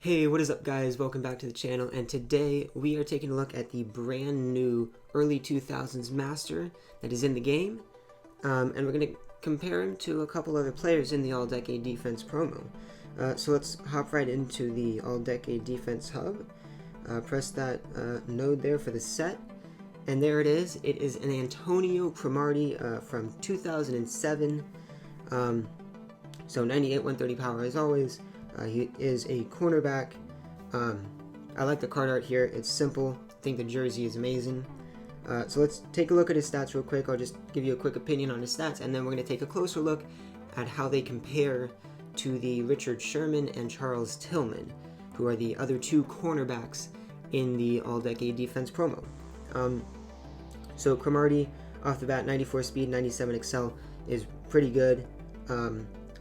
Hey, what is up guys? Welcome back to the channel, and today we are taking a look at the brand new early 2000s master that is in the game, and we're going to compare him to a couple other players in the all-decade defense promo. So let's hop right into the all-decade defense hub, press that node there for the set, and there it is. It is an Antonio Cromartie from 2007, so 98, 130 power as always. He is a cornerback. I like the card art here. It's simple. I think the jersey is amazing. So let's take a look at his stats real quick. I'll just give you a quick opinion on his stats, and then we're going to take a closer look at how they compare to the Richard Sherman and Charles Tillman, who are the other two cornerbacks in the all-decade defense promo. So Cromartie, off the bat, 94 speed, 97 excel, is pretty good.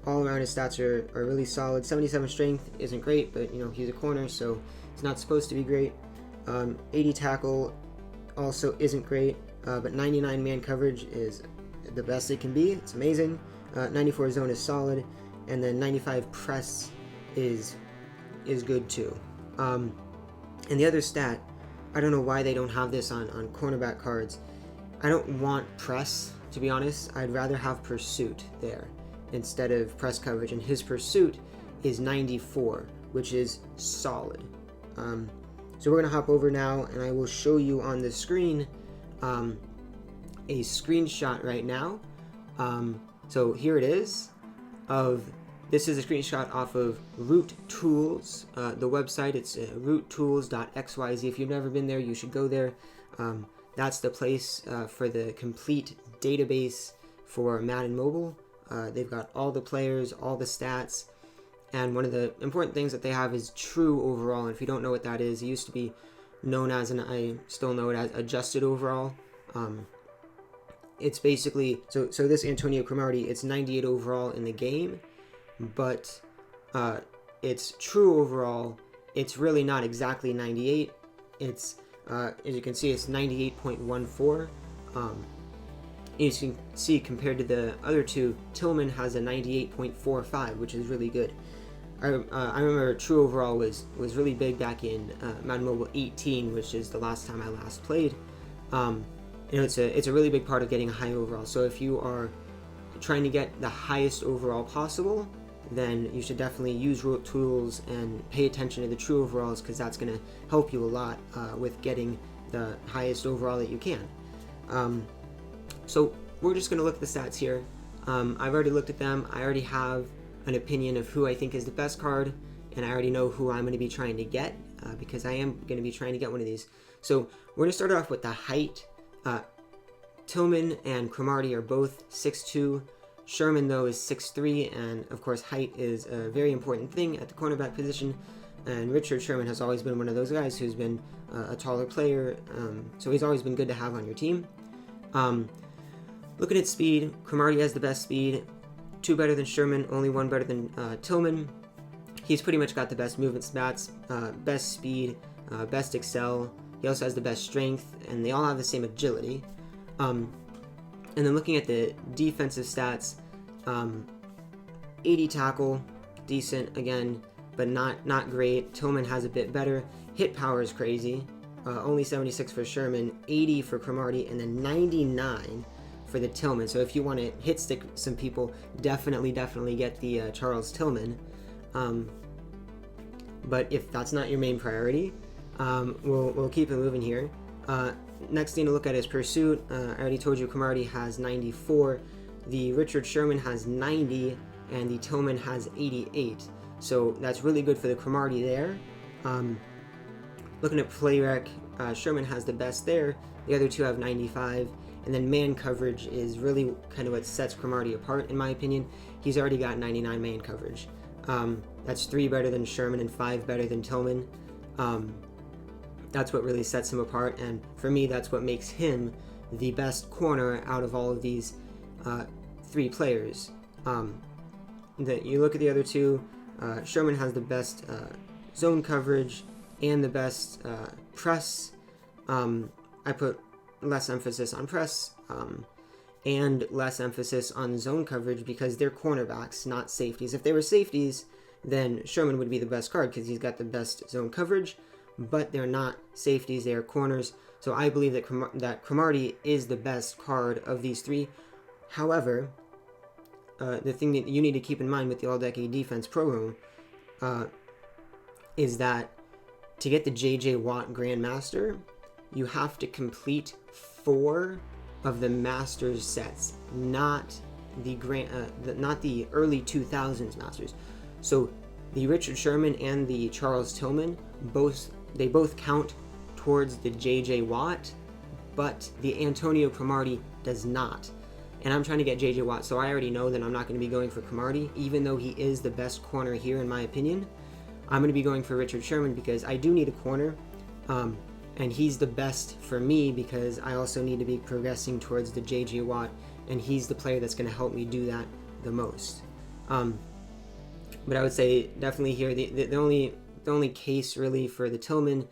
All around his stats are really solid. 77 strength isn't great, but he's a corner, so it's not supposed to be great. 80 tackle also isn't great, but 99 man coverage is the best it can be. It's amazing. 94 zone is solid, and then 95 press is good too. And the other stat, I don't know why they don't have this on cornerback cards. I don't want press, to be honest. I'd rather have pursuit there instead of press coverage, and his pursuit is 94, which is solid. So we're gonna hop over now, and I will show you on the screen a screenshot right now. So here it is. This is a screenshot off of Root Tools, the website. It's roottools.xyz. If you've never been there, you should go there. That's the place for the complete database for Madden Mobile. They've got all the players, all the stats, and one of the important things that they have is true overall. And if you don't know what that is, it used to be known as, and I still know it as, adjusted overall. It's basically, so this Antonio Cromartie, it's 98 overall in the game, but it's true overall. It's really not exactly 98. It's, as you can see, it's 98.14. As you can see, compared to the other two, Tillman has a 98.45, which is really good. I remember true overall was really big back in Madden Mobile 18, which is the last time I last played. It's a really big part of getting a high overall. So if you are trying to get the highest overall possible, then you should definitely use Root Tools and pay attention to the true overalls, because that's going to help you a lot with getting the highest overall that you can. So we're just going to look at the stats here. I've already looked at them. I already have an opinion of who I think is the best card, and I already know who I'm going to be trying to get, because I am going to be trying to get one of these. So we're going to start off with the height. Tillman and Cromartie are both 6'2". Sherman, though, is 6'3", and of course height is a very important thing at the cornerback position, and Richard Sherman has always been one of those guys who's been a taller player, so he's always been good to have on your team. Looking at speed, Cromartie has the best speed, 2 better than Sherman, only 1 better than Tillman. He's pretty much got the best movement stats, best speed, best excel. He also has the best strength, and they all have the same agility. And then looking at the defensive stats, 80 tackle, decent again, but not great. Tillman has a bit better. Hit power is crazy. Only 76 for Sherman, 80 for Cromartie, and then 99 for the Tillman. So if you want to hit stick some people, definitely get the Charles Tillman. But if that's not your main priority, we'll keep it moving here. Next thing to look at is pursuit. I already told you Cromartie has 94. The Richard Sherman has 90, and the Tillman has 88. So that's really good for the Cromartie there. Looking at play rec, Sherman has the best there. The other two have 95. And then man coverage is really kind of what sets Cromartie apart, in my opinion. He's already got 99 man coverage. That's 3 better than Sherman and 5 better than Tillman. That's what really sets him apart, and for me, that's what makes him the best corner out of all of these 3 players. You look at the other two, Sherman has the best zone coverage and the best press. I put less emphasis on press and less emphasis on zone coverage because they're cornerbacks, not safeties. If they were safeties, then Sherman would be the best card because he's got the best zone coverage, but they're not safeties, they are corners. So I believe that Cromartie is the best card of these three. However, the thing that you need to keep in mind with the All-Decade Defense Pro Room is that to get the J.J. Watt Grandmaster, you have to complete 4 of the Masters sets, not the early 2000s Masters. So the Richard Sherman and the Charles Tillman both count towards the J.J. Watt, but the Antonio Cromartie does not. And I'm trying to get J.J. Watt, so I already know that I'm not going to be going for Cromartie, even though he is the best corner here in my opinion. I'm going to be going for Richard Sherman because I do need a corner, and he's the best for me because I also need to be progressing towards the J.J. Watt, and he's the player that's going to help me do that the most. But I would say definitely here, the only case really for the Tillman,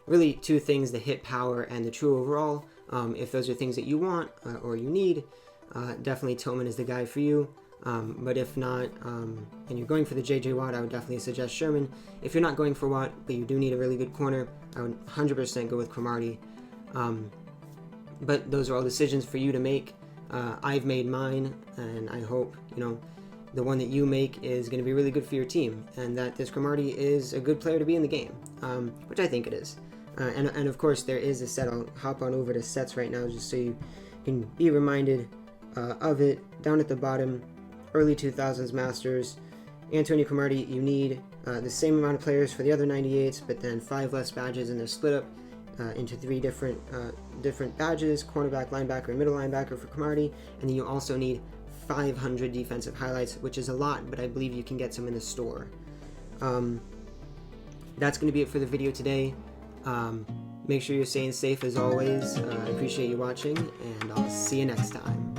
really 2 things, the hit power and the true overall. If those are things that you want or you need, definitely Tillman is the guy for you. But if not, and you're going for the J.J. Watt, I would definitely suggest Sherman. If you're not going for Watt, but you do need a really good corner, I would 100% go with Cromartie. But those are all decisions for you to make. I've made mine, and I hope, the one that you make is going to be really good for your team, and that this Cromartie is a good player to be in the game, which I think it is. And of course, there is a set. I'll hop on over to sets right now just so you can be reminded of it. Down at the bottom, early 2000s Masters, Antonio Cromartie, you need the same amount of players for the other 98s, but then 5 less badges, and they're split up into 3 different badges: cornerback, linebacker, and middle linebacker for Cromartie. And then you also need 500 defensive highlights, which is a lot, but I believe you can get some in the store. That's going to be it for the video today. Make sure you're staying safe as always. I appreciate you watching, and I'll see you next time.